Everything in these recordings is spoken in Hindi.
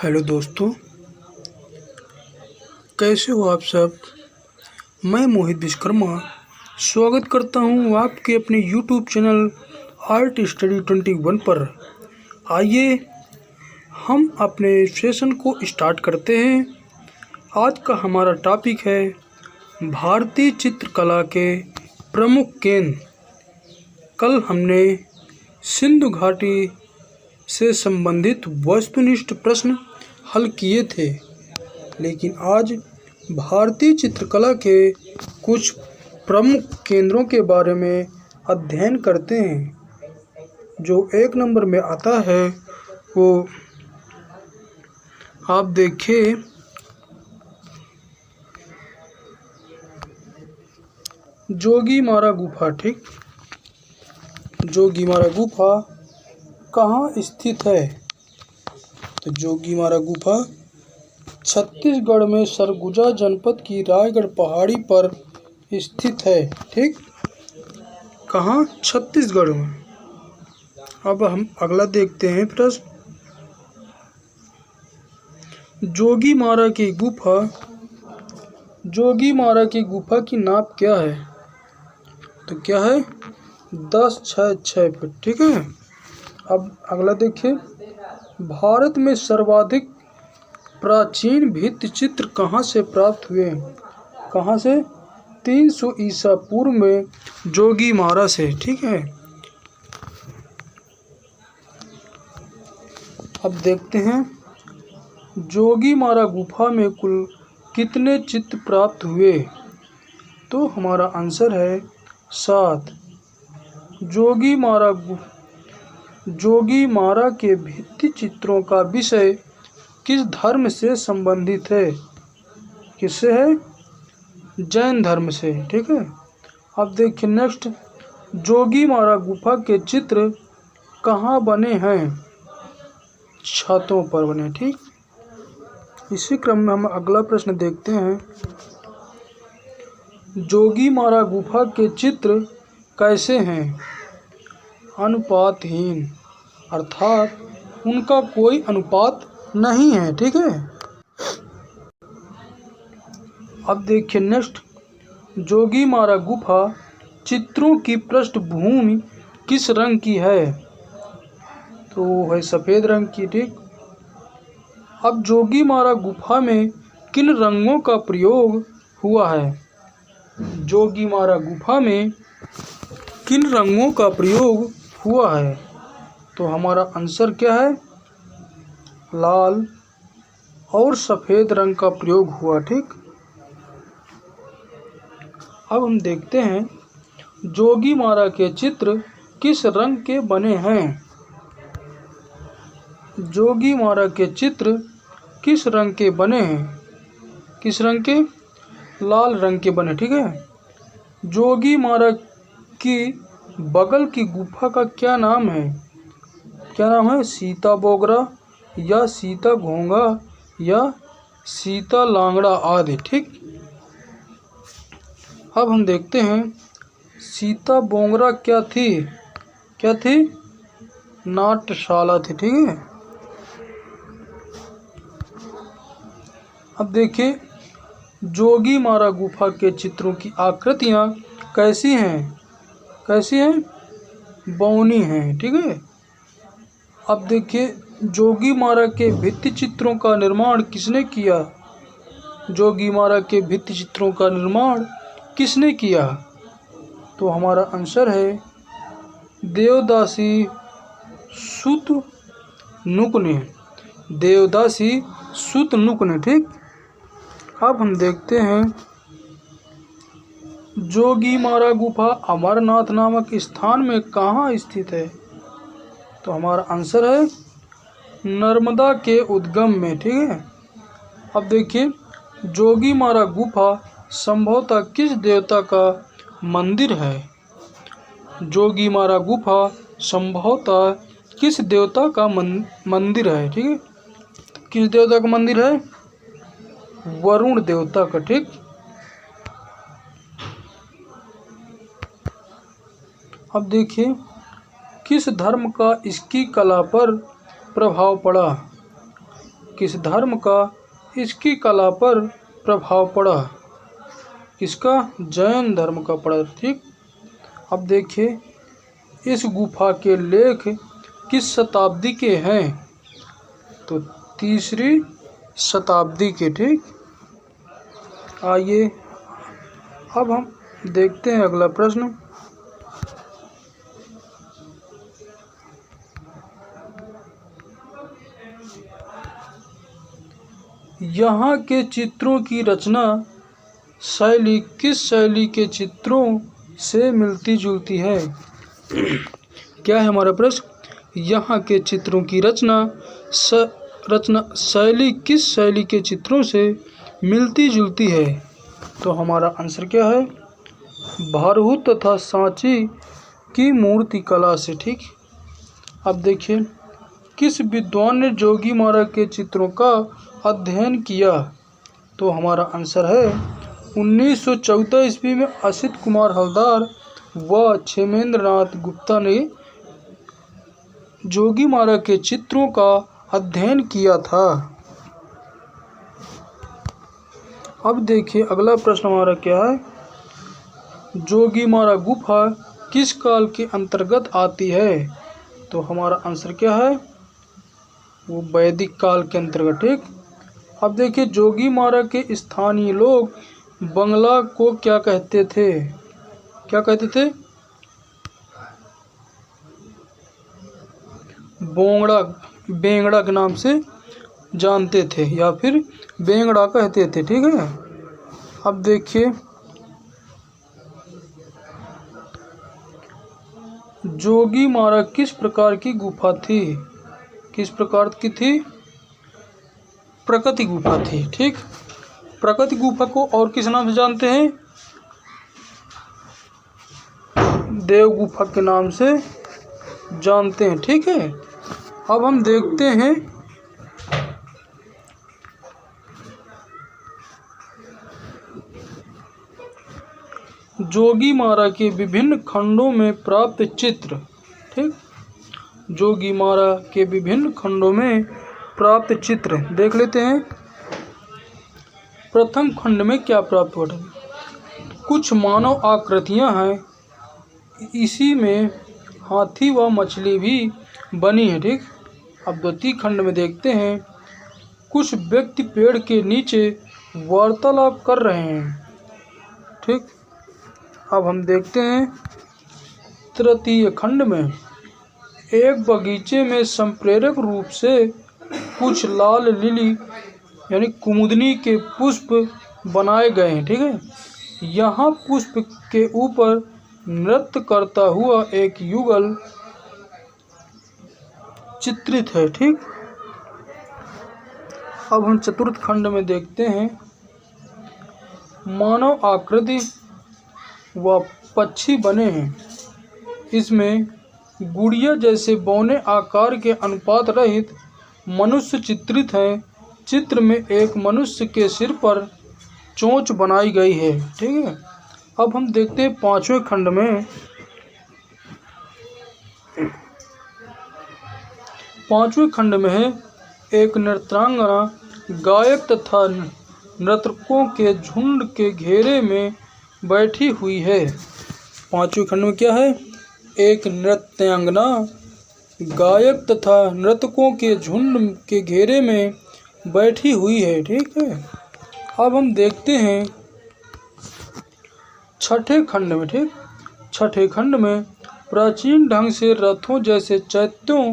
हेलो दोस्तों, कैसे हो आप सब। मैं मोहित विश्वकर्मा स्वागत करता हूं आपके अपने यूट्यूब चैनल आर्ट स्टडी 21 पर। आइए हम अपने सेशन को स्टार्ट करते हैं। आज का हमारा टॉपिक है भारतीय चित्रकला के प्रमुख केंद्र। कल हमने सिंधु घाटी से संबंधित वस्तुनिष्ठ प्रश्न हल किए थे, लेकिन आज भारतीय चित्रकला के कुछ प्रमुख केंद्रों के बारे में अध्ययन करते हैं। जो एक नंबर में आता है वो आप देखिए, जोगीमारा गुफा। ठीक, जोगीमारा गुफा कहाँ स्थित है? तो जोगीमारा गुफा छत्तीसगढ़ में सरगुजा जनपद की रायगढ़ पहाड़ी पर स्थित है। ठीक, कहाँ? छत्तीसगढ़ में। अब हम अगला देखते हैं प्रश्न। जोगीमारा की गुफा, जोगीमारा की गुफा की नाप क्या है? तो क्या है? 10.66 फीट। ठीक है। अब अगला देखिए, भारत में सर्वाधिक प्राचीन भित्ति चित्र कहाँ से प्राप्त हुए? कहाँ से? 300 ईसा पूर्व में जोगीमारा से। ठीक है। अब देखते हैं, जोगीमारा गुफा में कुल कितने चित्र प्राप्त हुए? तो हमारा आंसर है 7। जोगीमारा के भित्ति चित्रों का विषय किस धर्म से संबंधित है? किससे है? जैन धर्म से। ठीक है। अब देखिए नेक्स्ट, जोगीमारा गुफा के चित्र कहाँ बने हैं? छतों पर बने। ठीक, इसी क्रम में हम अगला प्रश्न देखते हैं। जोगीमारा गुफा के चित्र कैसे हैं? अनुपातहीन, अर्थात उनका कोई अनुपात नहीं है। ठीक है। अब देखिए नेक्स्ट, जोगीमारा गुफा चित्रों की पृष्ठभूमि किस रंग की है? तो वो है सफ़ेद रंग की। ठीक, अब जोगीमारा गुफा में किन रंगों का प्रयोग हुआ है? जोगीमारा गुफा में किन रंगों का प्रयोग हुआ है? तो हमारा आंसर क्या है? लाल और सफ़ेद रंग का प्रयोग हुआ। ठीक, अब हम देखते हैं, जोगीमारा के चित्र किस रंग के बने हैं? जोगीमारा के चित्र किस रंग के बने हैं? किस रंग के? लाल रंग के बने। ठीक है। जोगीमारा की बगल की गुफा का क्या नाम है? क्या नाम है? सीता बोगरा या सीता घोंगा या सीता लांगड़ा आदि। ठीक, अब हम देखते हैं, सीता बोगरा क्या थी? क्या थी? नाट्यशाला थी। ठीक है। अब देखिए, जोगीमारा गुफा के चित्रों की आकृतियाँ कैसी हैं? कैसी हैं? बौनी हैं। ठीक है। अब देखिए, जोगीमारा के भित्ति चित्रों का निर्माण किसने किया? जोगीमारा के भित्ति चित्रों का निर्माण किसने किया? तो हमारा आंसर है देवदासी सुत नुक ने। देवदासी सुत नुक ने। ठीक, अब हम देखते हैं, जोगीमारा गुफा अमरनाथ नामक स्थान में कहाँ स्थित है? तो हमारा आंसर है नर्मदा के उद्गम में। ठीक है। अब देखिए, जोगीमारा गुफा संभवतः किस देवता का मंदिर है? जोगीमारा गुफा संभवतः किस देवता का मंदिर है? ठीक है। किस देवता का मंदिर है? वरुण देवता का। ठीक, अब देखिए, किस धर्म का इसकी कला पर प्रभाव पड़ा? किस धर्म का इसकी कला पर प्रभाव पड़ा? किसका? जैन धर्म का पड़ा। ठीक। अब देखिए, इस गुफा के लेख किस शताब्दी के हैं? तो 3री शताब्दी के। ठीक। आइए अब हम देखते हैं अगला प्रश्न। यहाँ के चित्रों की रचना शैली किस शैली के चित्रों से मिलती जुलती है? क्या है हमारा प्रश्न? यहाँ के चित्रों की रचना शैली किस शैली के चित्रों से मिलती जुलती है? तो हमारा आंसर क्या है? भारहूत तथा सांची की मूर्ति कला से। ठीक। अब देखिए, किस विद्वान ने जोगीमारा के चित्रों का अध्ययन किया? तो हमारा आंसर है 1914 ईस्वी में असित कुमार हलदार व क्षेमेंद्र नाथ गुप्ता ने जोगीमारा के चित्रों का अध्ययन किया था। अब देखिए अगला प्रश्न हमारा क्या है? जोगीमारा गुफा किस काल के अंतर्गत आती है? तो हमारा आंसर क्या है? वो वैदिक काल के अंतर्गत। ठीक। अब देखिए, जोगीमारा के स्थानीय लोग बंगला को क्या कहते थे? क्या कहते थे? बेंगड़ा के नाम से जानते थे या फिर बेंगड़ा कहते थे। ठीक है। अब देखिए, जोगीमारा किस प्रकार की गुफा थी? किस प्रकार की थी? प्रकृति गुफा थी। ठीक। प्रकृति गुफा को और किस नाम से जानते हैं? देव गुफा के नाम से जानते हैं। ठीक है। अब हम देखते हैं जोगीमारा के विभिन्न खंडों में प्राप्त चित्र। ठीक। जोगीमारा के विभिन्न खंडों में प्राप्त चित्र देख लेते हैं। प्रथम खंड में क्या प्राप्त हुआ? कुछ मानव आकृतियां हैं, इसी में हाथी व मछली भी बनी है। ठीक। अब द्वितीय खंड में देखते हैं, कुछ व्यक्ति पेड़ के नीचे वार्तालाप कर रहे हैं। ठीक। अब हम देखते हैं तृतीय खंड में, एक बगीचे में संप्रेरक रूप से कुछ लाल लिली यानी कुमुदनी के पुष्प बनाए गए हैं। ठीक है। यहाँ पुष्प के ऊपर नृत्य करता हुआ एक युगल चित्रित है। ठीक। अब हम चतुर्थ खंड में देखते हैं, मानव आकृति व पक्षी बने हैं, इसमें गुड़िया जैसे बौने आकार के अनुपात रहित मनुष्य चित्रित हैं। चित्र में एक मनुष्य के सिर पर चोंच बनाई गई है। ठीक है। अब हम देखते हैं पांचवें खंड में, है एक नृत्यांगना गायक तथा नर्तकों के झुंड के घेरे में बैठी हुई है। पांचवें खंड में क्या है? एक नृत्यांगना गायक तथा नर्तकों के झुंड के घेरे में बैठी हुई है। ठीक है। अब हम देखते हैं छठे खंड में। ठीक। छठे खंड में प्राचीन ढंग से रथों जैसे चैत्यों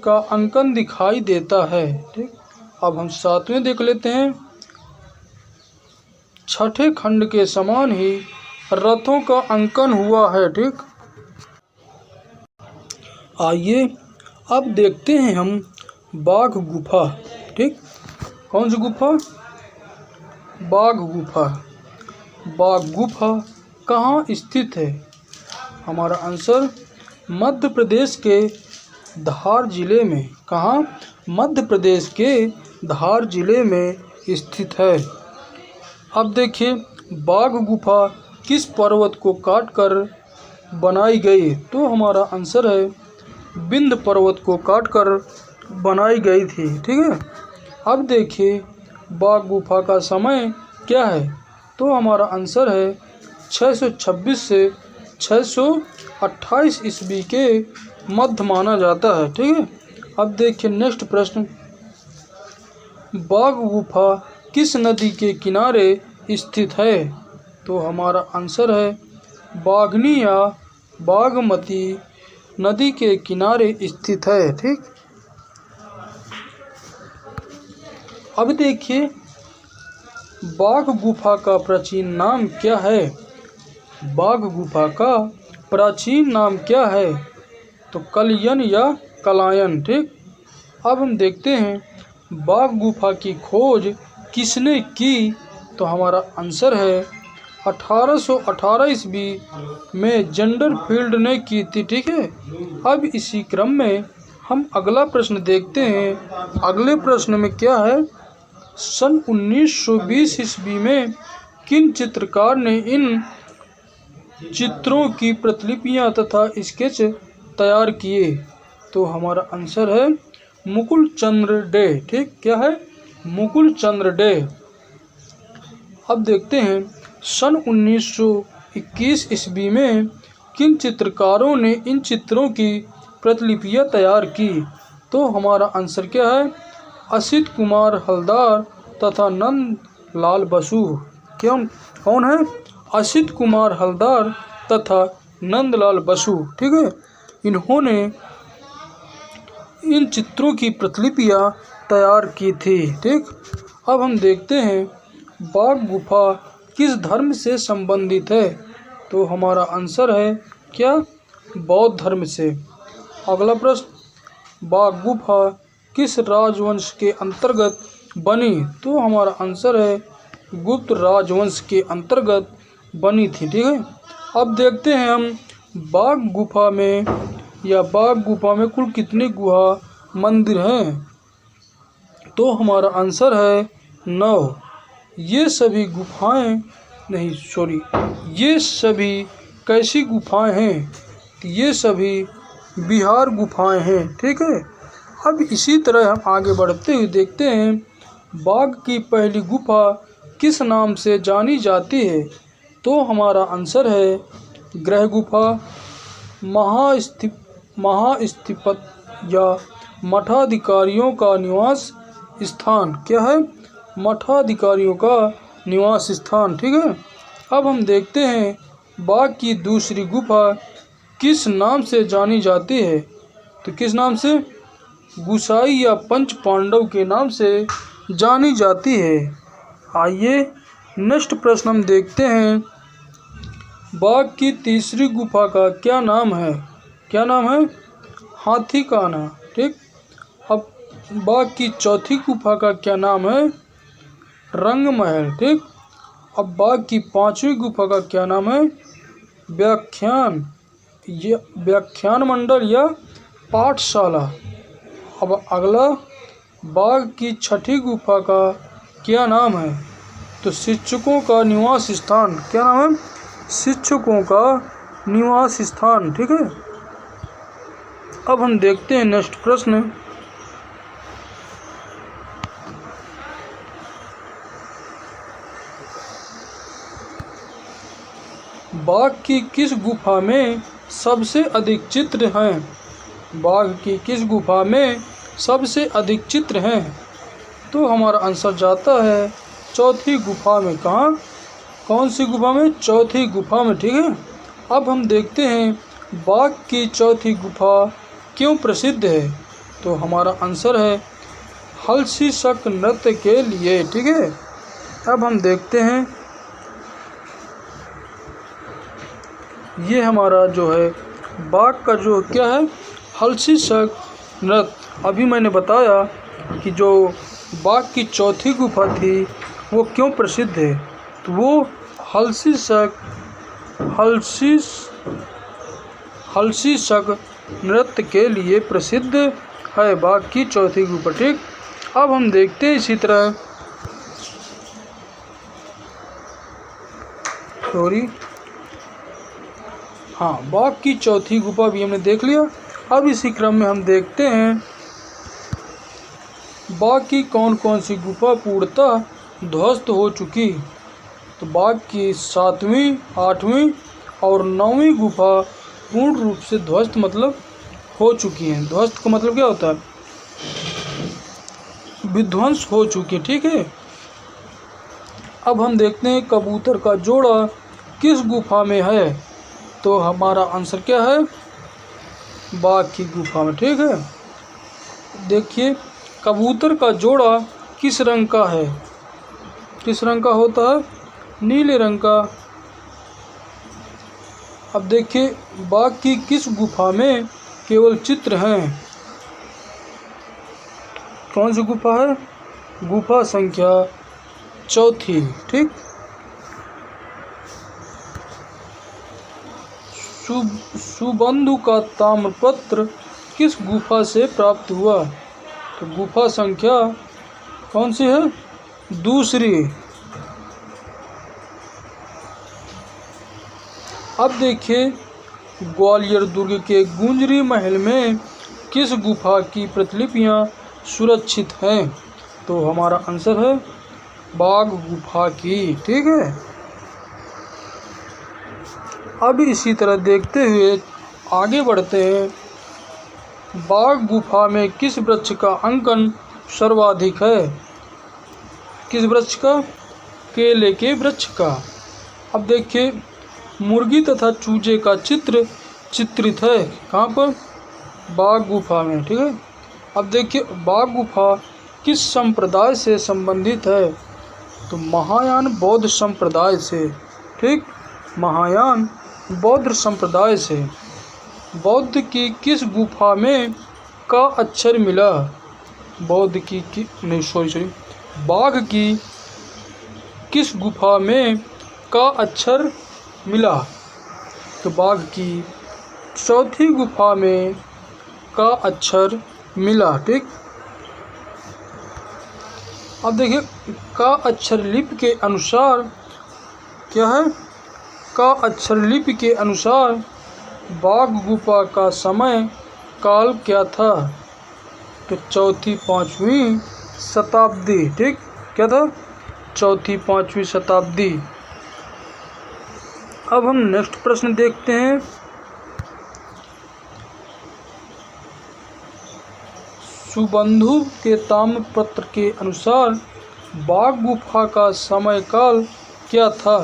का अंकन दिखाई देता है। ठीक। अब हम सातवें देख लेते हैं, छठे खंड के समान ही रथों का अंकन हुआ है। ठीक। आइए अब देखते हैं हम बाघ गुफा। ठीक। कौन सी गुफा? बाघ गुफा। बाघ गुफा कहाँ स्थित है? हमारा आंसर मध्य प्रदेश के धार जिले में। कहाँ? मध्य प्रदेश के धार जिले में स्थित है। अब देखिए, बाघ गुफा किस पर्वत को काटकर बनाई गई? तो हमारा आंसर है विंध्य पर्वत को काटकर बनाई गई थी। ठीक है। अब देखिए बाघ गुफा का समय क्या है, तो हमारा आंसर है 626 से 628 ईस्वी के मध्य माना जाता है। ठीक है। अब देखिए नेक्स्ट प्रश्न, बाघ गुफा किस नदी के किनारे स्थित है, तो हमारा आंसर है बाघनी या बागमती नदी के किनारे स्थित है। ठीक। अब देखिए बाघ गुफा का प्राचीन नाम क्या है, बाघ गुफा का प्राचीन नाम क्या है, तो कलियन या कलायन। ठीक। अब हम देखते हैं बाघ गुफा की खोज किसने की, तो हमारा आंसर है 1818 ईस्वी में जेंडरफील्ड ने की थी। ठीक है। अब इसी क्रम में हम अगला प्रश्न देखते हैं। अगले प्रश्न में क्या है, सन 1920 ईस्वी में किन चित्रकार ने इन चित्रों की प्रतिलिपियां तथा स्केच तैयार किए, तो हमारा आंसर है मुकुल चंद्र डे। ठीक। क्या है, मुकुल चंद्र डे। अब देखते हैं सन 1921 ईस्वी में किन चित्रकारों ने इन चित्रों की प्रतिलिपियां तैयार की, तो हमारा आंसर क्या है असित कुमार हलदार तथा नंद लाल बसु। कौन है, असित कुमार हलदार तथा नंदलाल बसु। ठीक है। इन्होंने इन चित्रों की प्रतिलिपियां तैयार की थी। ठीक। अब हम देखते हैं बाघ गुफा किस धर्म से संबंधित है, तो हमारा आंसर है क्या, बौद्ध धर्म से। अगला प्रश्न, बाघ गुफा किस राजवंश के अंतर्गत बनी, तो हमारा आंसर है गुप्त राजवंश के अंतर्गत बनी थी। ठीक है। अब देखते हैं हम बाघ गुफा में कुल कितने गुहा मंदिर हैं, तो हमारा आंसर है 9। ये सभी कैसी गुफाएं हैं, ये सभी बिहार गुफाएं हैं। ठीक है। अब इसी तरह हम आगे बढ़ते हुए देखते हैं बाघ की पहली गुफा किस नाम से जानी जाती है, तो हमारा आंसर है ग्रह गुफा, महास्थिपत या मठाधिकारियों का निवास स्थान। क्या है, मठाधिकारियों का निवास स्थान। ठीक है। अब हम देखते हैं बाघ की दूसरी गुफा किस नाम से जानी जाती है, तो किस नाम से, गुसाई या पंच पांडव के नाम से जानी जाती है। आइए नेक्स्ट प्रश्न हम देखते हैं बाघ की तीसरी गुफा का क्या नाम है, हाथी काना। ठीक। अब बाघ की चौथी गुफा का क्या नाम है, रंग महल। ठीक। अब बाघ की पांचवी गुफा का क्या नाम है, व्याख्यान मंडल या पाठशाला। अब अगला बाघ की छठी गुफा का क्या नाम है, तो शिक्षकों का निवास स्थान। क्या नाम है, शिक्षकों का निवास स्थान। ठीक है। अब हम देखते हैं नेक्स्ट प्रश्न, बाघ की किस गुफा में सबसे अधिक चित्र हैं, बाघ की किस गुफा में सबसे अधिक चित्र हैं, तो हमारा आंसर जाता है चौथी गुफा में। कहाँ, कौन सी गुफा में, चौथी गुफा में। ठीक है। अब हम देखते हैं बाघ की चौथी गुफा क्यों प्रसिद्ध है, तो हमारा आंसर है हलसीशक नृत्य के लिए। ठीक है। अब हम देखते हैं ये हमारा जो है बाघ का जो क्या है, हलसीशक नृत्य। अभी मैंने बताया कि जो बाघ की चौथी गुफा थी वो क्यों प्रसिद्ध है, तो वो हलसीशक नृत्य के लिए प्रसिद्ध है बाघ की चौथी गुफा। ठीक। अब हम देखते हैं इसी तरह बाघ की चौथी गुफा भी हमने देख लिया। अब इसी क्रम में हम देखते हैं बाघ की कौन कौन सी गुफा पूर्णतः ध्वस्त हो चुकी? तो बाघ की 7वीं, 8वीं और 9वीं गुफा पूर्ण रूप से ध्वस्त मतलब हो चुकी हैं। ध्वस्त का मतलब क्या होता है? विध्वंस हो चुकी, ठीक है। अब हम देखते हैं कबूतर का जोड़ा किस गुफा में है। तो हमारा आंसर क्या है? बाघ की गुफा में, ठीक है। देखिए कबूतर का जोड़ा किस रंग का है? किस रंग का होता है? नीले रंग का। अब देखिए बाघ की किस गुफा में केवल चित्र हैं? कौन सी गुफा है? गुफा संख्या 4, ठीक। सुबंधु का ताम्रपत्र किस गुफा से प्राप्त हुआ? तो गुफा संख्या कौन सी है? 2। अब देखिए ग्वालियर दुर्ग के गुंजरी महल में किस गुफा की प्रतिलिपियां सुरक्षित हैं? तो हमारा आंसर है बाघ गुफा की, ठीक है। अब इसी तरह देखते हुए आगे बढ़ते हैं। बाघ गुफा में किस वृक्ष का अंकन सर्वाधिक है? किस वृक्ष का? केले के वृक्ष का। अब देखिए मुर्गी तथा चूजे का चित्र चित्रित है कहाँ पर? बाघ गुफा में, ठीक है। अब देखिए बाघ गुफा किस संप्रदाय से संबंधित है? तो महायान बौद्ध संप्रदाय से, ठीक। महायान बौद्ध संप्रदाय से। बौद्ध की किस गुफा में का अक्षर मिला? बौद्ध की नहीं सॉरी बाघ की किस गुफा में का अक्षर मिला? तो बाघ की 4थी गुफा में का अक्षर मिला, ठीक। अब देखिए का अक्षर लिपि के अनुसार क्या है? का अक्षर लिपि के अनुसार बाघ गुफा का समय काल क्या था? तो 4वीं 5वीं शताब्दी, ठीक। क्या था? 4वीं 5वीं शताब्दी। अब हम नेक्स्ट प्रश्न देखते हैं। सुबंधु के ताम्रपत्र के अनुसार बाघ गुफा का समय काल क्या था?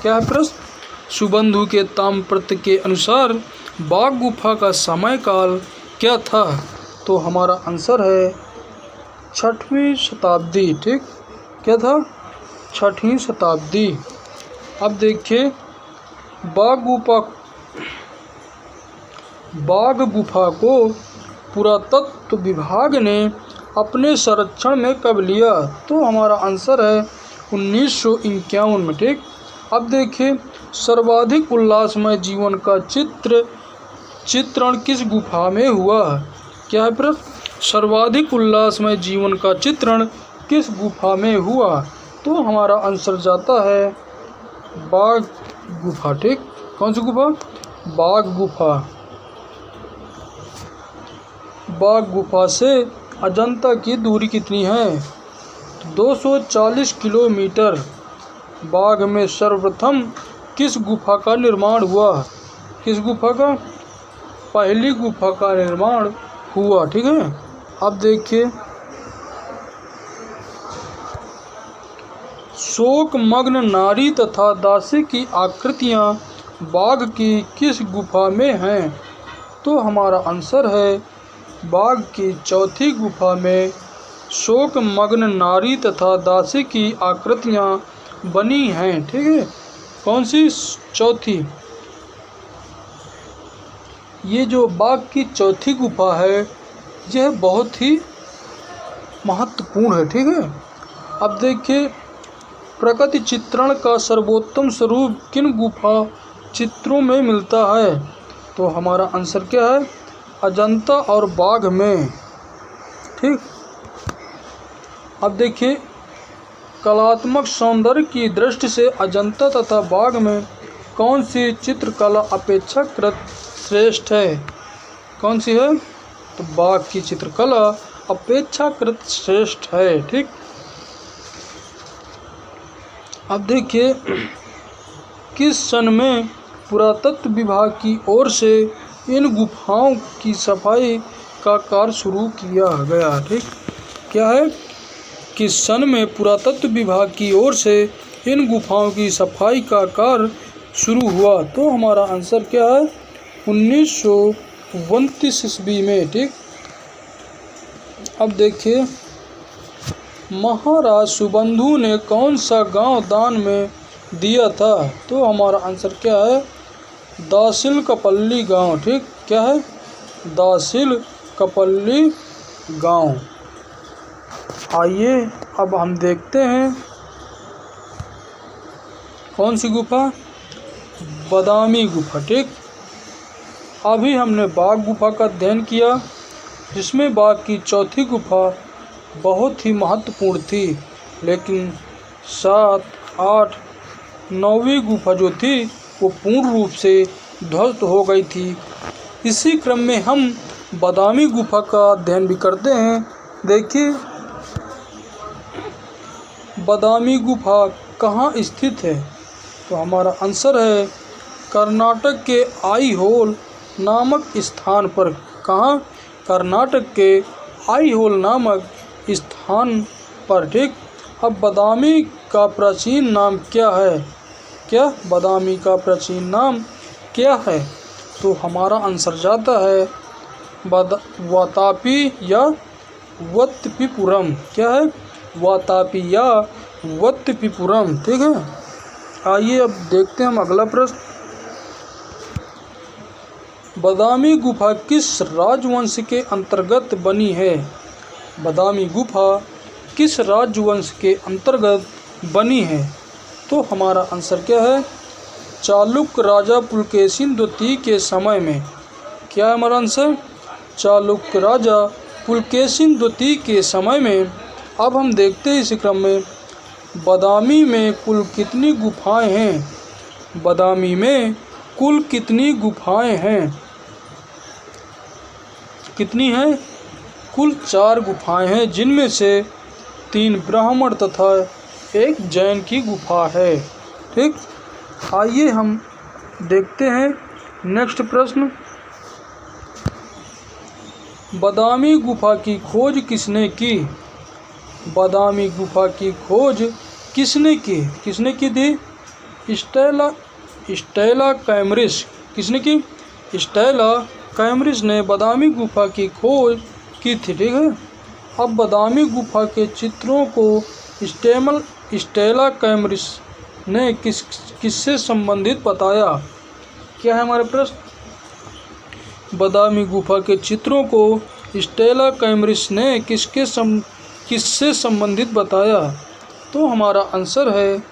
क्या है प्रश्न? सुबंधु के ताम्रपत्र के अनुसार बाघ गुफा का समय काल क्या था? तो हमारा आंसर है 6वीं शताब्दी, ठीक। क्या था? 6वीं शताब्दी। अब देखिए बाघ गुफा को पुरातत्व विभाग ने अपने संरक्षण में कब लिया? तो हमारा आंसर है 1951 में, ठीक। अब देखिए सर्वाधिक उल्लासमय जीवन का चित्रण किस गुफा में हुआ? क्या है प्रश्न? सर्वाधिक उल्लासमय जीवन का चित्रण किस गुफा में हुआ? तो हमारा आंसर जाता है बाघ गुफा, ठीक। कौन सी गुफा? बाघ गुफा। बाघ गुफा से अजंता की दूरी कितनी है? 240 किलोमीटर। बाघ में सर्वप्रथम किस गुफा का निर्माण हुआ? किस गुफा का? पहली गुफा का निर्माण हुआ, ठीक है। अब देखिए शोकमग्न नारी तथा दासी की आकृतियां बाघ की किस गुफा में हैं? तो हमारा आंसर है बाघ की 4थी गुफा में शोकमग्न नारी तथा दासी की आकृतियां बनी हैं, ठीक है। कौन सी? 4थी। ये जो बाघ की 4थी गुफा है यह बहुत ही महत्वपूर्ण है, ठीक है। अब देखिए प्रकृति चित्रण का सर्वोत्तम स्वरूप किन गुफा चित्रों में मिलता है? तो हमारा आंसर क्या है? अजंता और बाघ में, ठीक। अब देखिए कलात्मक सौंदर्य की दृष्टि से अजंता तथा बाघ में कौन सी चित्रकला अपेक्षाकृत श्रेष्ठ है? कौन सी है? तो बाघ की चित्रकला अपेक्षाकृत श्रेष्ठ है। ठीक, अब देखिए किस सन में पुरातत्व विभाग की ओर से इन गुफाओं की सफाई का कार्य शुरू किया गया। ठीक, क्या है, किस सन में पुरातत्व विभाग की ओर से इन गुफाओं की सफाई का कार्य शुरू हुआ? तो हमारा आंसर क्या है, 1929 ईस्वी में। ठीक, अब देखिए महाराज सुबंधु ने कौन सा गांव दान में दिया था? तो हमारा आंसर क्या है, दासिल कपल्ली गांव। ठीक, क्या है, दासिल कपल्ली गांव। आइए अब हम देखते हैं कौन सी गुफा, बादामी गुफा। ठीक, अभी हमने बाघ गुफा का अध्ययन किया, जिसमें बाघ की चौथी गुफा बहुत ही महत्वपूर्ण थी, लेकिन 7, 8, 9वीं गुफा जो थी वो पूर्ण रूप से ध्वस्त हो गई थी। इसी क्रम में हम बादामी गुफा का अध्ययन भी करते हैं। देखिए बादामी गुफा कहाँ स्थित है? तो हमारा आंसर है कर्नाटक के आईहोल नामक स्थान पर। कहाँ? कर्नाटक के आईहोल नामक स्थान पर। ठीक, अब बादामी का प्राचीन नाम क्या है? क्या बादामी का प्राचीन नाम क्या है? तो हमारा आंसर जाता है वातापी या वत्तिपुरम। क्या है? वातापी या वत्तिपुरम। ठीक है, आइए अब देखते हैं हम अगला प्रश्न। बादामी गुफा किस राजवंश के अंतर्गत बनी है? बादामी गुफा किस राजवंश के अंतर्गत बनी है? तो हमारा आंसर क्या है, चालुक्य राजा पुलकेशिन द्वितीय के समय में। क्या है हमारा आंसर? चालुक्य राजा पुलकेशिन द्वितीय के समय में। अब हम देखते हैं इसी क्रम में बादामी में कुल कितनी गुफाएं हैं? बादामी में कुल कितनी गुफाएं हैं? कितनी हैं? कुल 4 गुफाएं हैं, जिनमें से 3 ब्राह्मण तथा 1 जैन की गुफा है। ठीक, आइए हम देखते हैं नेक्स्ट प्रश्न। बादामी गुफा की खोज किसने की? बादामी गुफा की खोज किसने की? किसने की थी? स्टेला कैमरिस। किसने की? स्टेला कैमरिस ने बादामी गुफा की खोज की थी। ठीक है, अब बादामी गुफा के चित्रों को स्टेला कैमरिस ने किससे संबंधित बताया? क्या है हमारा प्रश्न? बादामी गुफा के चित्रों को स्टेला कैमरिस ने किससे संबंधित बताया? तो हमारा आंसर है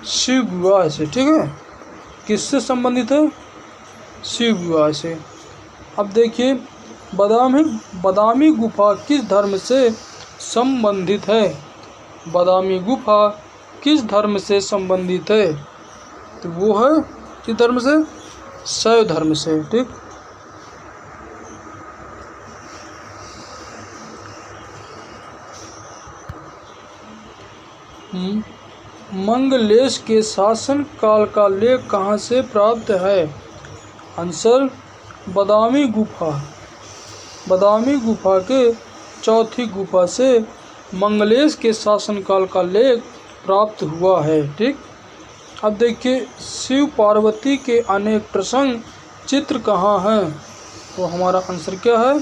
शिव विवाह से। ठीक है, किससे संबंधित है? शिव विवाह से। अब देखिए बादामी गुफा किस धर्म से संबंधित है? बादामी गुफा किस धर्म से संबंधित है? तो वो है किस धर्म से? शैव धर्म से। ठीक, मंगलेश के शासन काल का लेख कहाँ से प्राप्त है? आंसर बादामी गुफा। बादामी गुफा के चौथी गुफा से मंगलेश के शासनकाल का लेख प्राप्त हुआ है। ठीक, अब देखिए शिव पार्वती के अनेक प्रसंग चित्र कहाँ हैं? तो हमारा आंसर क्या है,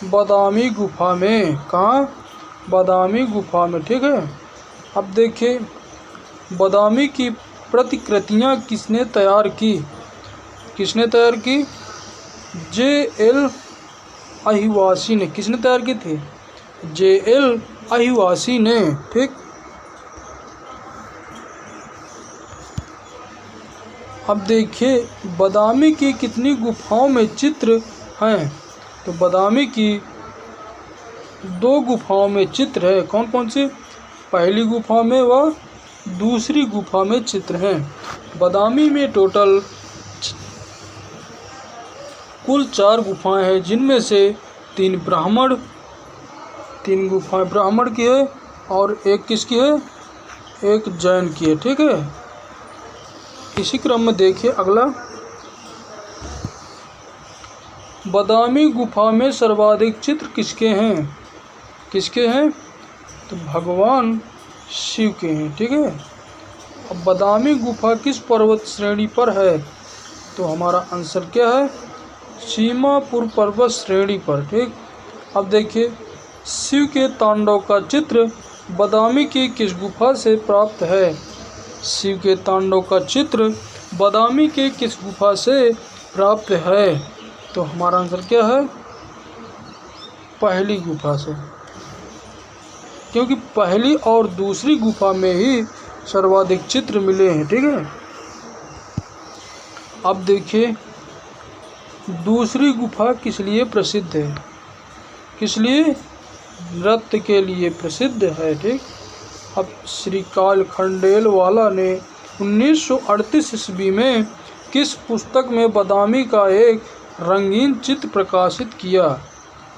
बादामी गुफा में। कहाँ? बादामी गुफा में। ठीक है, अब देखिए बादामी की प्रतिकृतियाँ किसने तैयार की? किसने तैयार की? J.L. अहिवासी ने। किसने तैयार की थी? J.L. अहिवासी ने। ठीक, अब देखिए बादामी की कितनी गुफाओं में चित्र हैं? तो बादामी की 2 गुफाओं में चित्र है। कौन कौन सी? पहली गुफा में व दूसरी गुफा में चित्र हैं। बादामी में टोटल कुल 4 गुफाएं हैं, जिनमें से 3 गुफाएं ब्राह्मण की है और एक किसकी है, एक जैन की है। ठीक है, इसी क्रम में देखिए अगला, बादामी गुफा में सर्वाधिक चित्र किसके हैं? तो भगवान शिव के हैं। ठीक है, अब बादामी गुफा किस पर्वत श्रेणी पर है? तो हमारा आंसर क्या है, सीमापुर पर्वत श्रेणी पर। ठीक, अब देखिए, शिव के तांडव का चित्र बादामी की किस गुफा से प्राप्त है? शिव के तांडव का चित्र बादामी के किस गुफा से प्राप्त है? तो हमारा आंसर क्या है, पहली गुफा से, क्योंकि पहली और दूसरी गुफा में ही सर्वाधिक चित्र मिले हैं। ठीक है, अब देखिए, दूसरी गुफा किस लिए प्रसिद्ध है? किस लिए? नृत्य के लिए प्रसिद्ध है। ठीक, अब श्री काल खंडेलवाला ने 1938 ईस्वी में किस पुस्तक में बादामी का एक रंगीन चित्र प्रकाशित किया?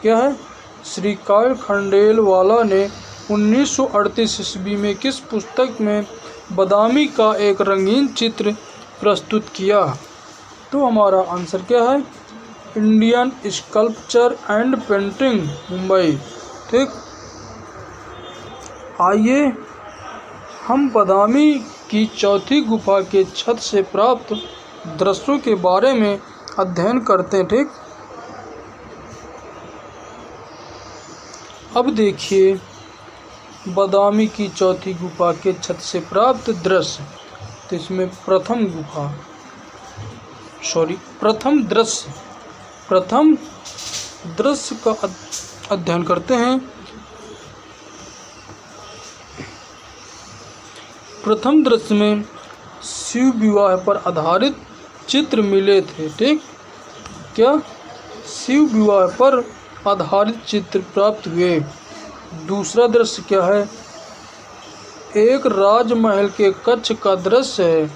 क्या है? श्री काल खंडेलवाला ने 1938 ईस्वी में किस पुस्तक में बादामी का एक रंगीन चित्र प्रस्तुत किया? तो हमारा आंसर क्या है, Indian sculpture and painting, Mumbai. ठीक, आइए हम बादामी की चौथी गुफा के छत से प्राप्त दृश्यों के बारे में अध्ययन करते हैं। ठीक, अब देखिए, बादामी की चौथी गुफा के छत से प्राप्त दृश्य, तो इसमें प्रथम दृश्य का अध्ययन करते हैं। प्रथम दृश्य में शिव विवाह पर आधारित चित्र मिले थे। ठीक, क्या? शिव विवाह पर आधारित चित्र प्राप्त हुए। दूसरा दृश्य क्या है? एक राजमहल के कक्ष का दृश्य है।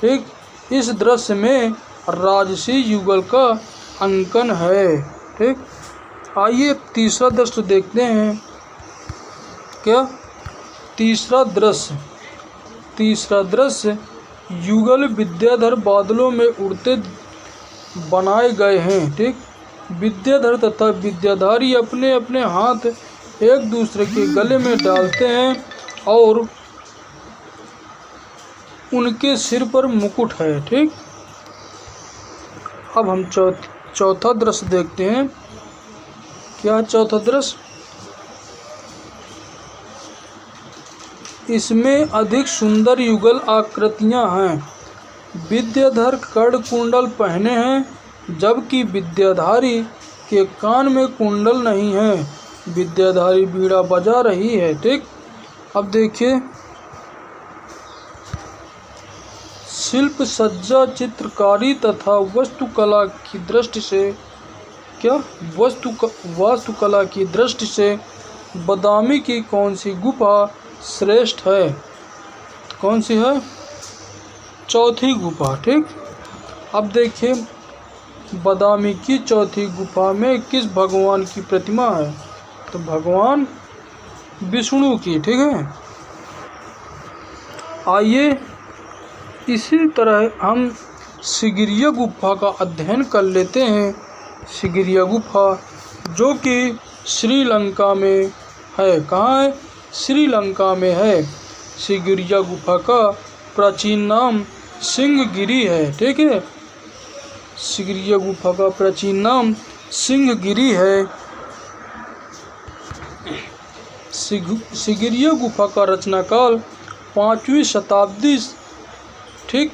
ठीक, इस दृश्य में राजसी युगल का अंकन है। ठीक, आइए तीसरा दृश्य देखते हैं। क्या? तीसरा दृश्य युगल विद्याधर बादलों में उड़ते बनाए गए हैं। ठीक, विद्याधर तथा विद्याधारी अपने अपने हाथ एक दूसरे के गले में डालते हैं और उनके सिर पर मुकुट है। ठीक, अब हम चौथा दृश्य देखते हैं। क्या चौथा दृश्य? इसमें अधिक सुंदर युगल आकृतियां हैं। विद्याधर कर्ण कुंडल पहने हैं, जबकि विद्याधारी के कान में कुंडल नहीं है। विद्याधारी बीड़ा बजा रही है। ठीक, अब देखिए, शिल्प सज्जा, चित्रकारी तथा वास्तुकला की दृष्टि से, क्या? वास्तुकला की दृष्टि से बादामी की कौन सी गुफा श्रेष्ठ है? कौन सी है? चौथी गुफा। ठीक, अब देखिए, बादामी की चौथी गुफा में किस भगवान की प्रतिमा है? तो भगवान विष्णु की। ठीक है, आइए इसी तरह हम सिगिरिया गुफा का अध्ययन कर लेते हैं। सिगिरिया गुफा जो कि श्रीलंका में है। कहाँ है? श्रीलंका में है। सिगिरिया गुफा का प्राचीन नाम सिंहगिरी है। ठीक है, सिगिरिया गुफा का प्राचीन नाम सिंहगिरी है। सिगिरिया गुफा का रचनाकाल 5वीं शताब्दी, ठीक,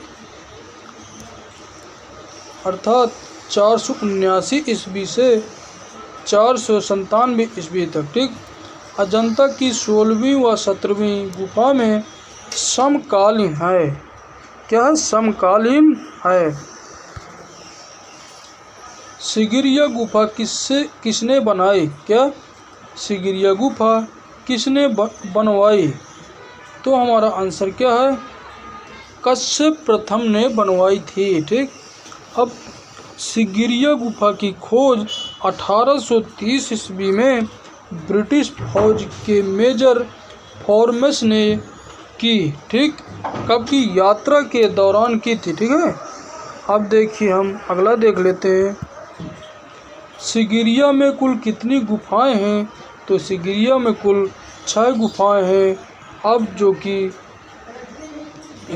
अर्थात 479 ईस्वी से 497 ईस्वी तक। ठीक, अजंता की 16वीं व 17वीं गुफा में समकालीन है। क्या है? समकालीन है। सिगिरिया गुफा किसने बनाई? क्या? सिगिरिया गुफा किसने बनवाई? तो हमारा आंसर क्या है? कश्यप प्रथम ने बनवाई थी। ठीक, अब सिगिरिया गुफा की खोज 1830 ईस्वी में ब्रिटिश फौज के मेजर फॉर्मेस ने की। ठीक, कब की? यात्रा के दौरान की थी। ठीक है, अब देखिए हम अगला देख लेते हैं। सिगिरिया में कुल कितनी गुफाएं हैं? तो सिगिरिया में कुल 6 गुफाएं हैं। अब जो कि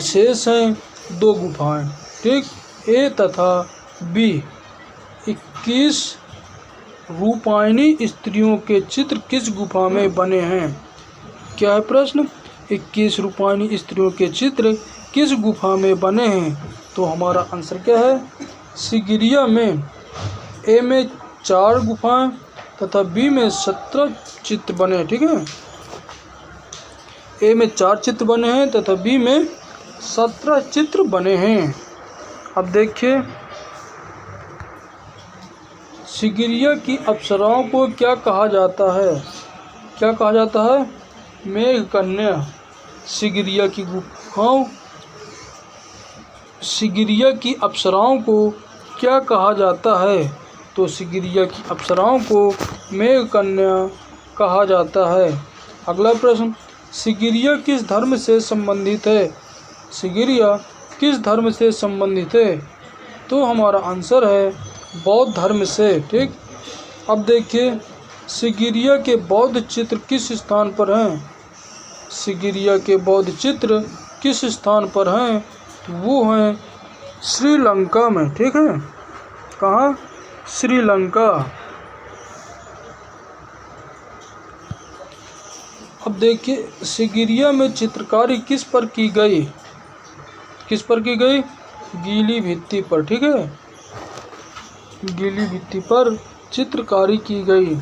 शेष हैं 2 गुफाएं। ठीक, ए तथा बी। 21 रूपायनी स्त्रियों के चित्र किस गुफा में बने हैं? क्या है प्रश्न? 21 रूपायनी स्त्रियों के चित्र किस गुफा में बने हैं? तो हमारा आंसर क्या है? सिगिरिया में ए में 4 गुफाएं तथा बी में 17 चित्र बने। ठीक है, ए में 4 चित्र बने हैं तथा बी में 17 चित्र बने हैं। अब देखिए, सिगिरिया की अप्सराओं को क्या कहा जाता है? क्या कहा जाता है? मेघ कन्या। सिगिरिया की गुफाओं, सिगिरिया की अप्सराओं को क्या कहा जाता है? तो सिगिरिया की अप्सराओं को मेघ कन्या कहा जाता है। अगला प्रश्न, सिगिरिया किस धर्म से संबंधित है? सिगिरिया किस धर्म से संबंधित है? तो हमारा आंसर है बौद्ध धर्म से। ठीक, अब देखिए, सिगिरिया के बौद्ध चित्र किस स्थान पर हैं? सिगिरिया के बौद्ध चित्र किस स्थान पर हैं? तो वो हैं श्रीलंका में। ठीक है, कहाँ? श्रीलंका। अब देखिए, सिगिरिया में चित्रकारी किस पर की गई? किस पर की गई? गीली भित्ति पर। ठीक है, गीली भित्ति पर चित्रकारी की गई।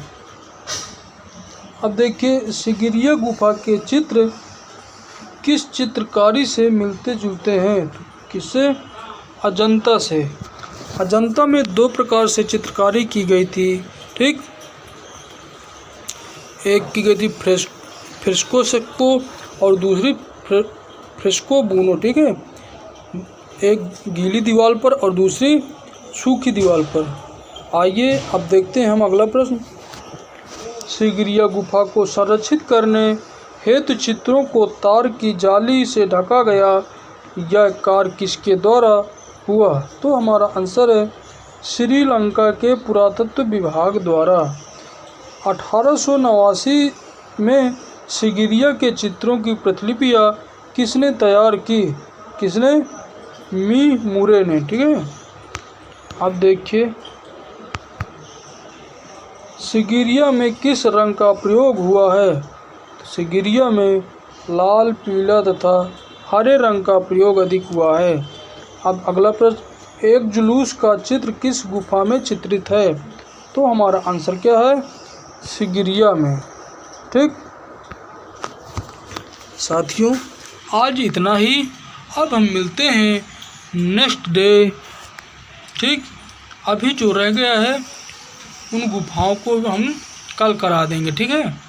अब देखिए, सिगिरिया गुफा के चित्र किस चित्रकारी से मिलते जुलते हैं? किससे? अजंता से। अजंता में 2 प्रकार से चित्रकारी की गई थी। ठीक, एक की गई थी फ्रेस्को सेक्को और दूसरी फ्रेस्को बूनो। ठीक है, एक गीली दीवार पर और दूसरी सूखी दीवार पर। आइए अब देखते हैं हम अगला प्रश्न। सिगिरिया गुफा को संरक्षित करने हेतु चित्रों को तार की जाली से ढका गया, यह कार्य किसके द्वारा हुआ? तो हमारा आंसर है श्रीलंका के पुरातत्व विभाग द्वारा। 1889 में सिगिरिया के चित्रों की प्रतिलिपियाँ किसने तैयार की? किसने? मी मुरे ने। ठीक है, अब देखिए, सिगिरिया में किस रंग का प्रयोग हुआ है? सिगिरिया में लाल, पीला तथा हरे रंग का प्रयोग अधिक हुआ है। अब अगला प्रश्न, एक जुलूस का चित्र किस गुफा में चित्रित है? तो हमारा आंसर क्या है? सिगिरिया में। ठीक साथियों, आज इतना ही। अब हम मिलते हैं नेक्स्ट डे। ठीक, अभी जो रह गया है उन गुफाओं को हम कल करा देंगे। ठीक है।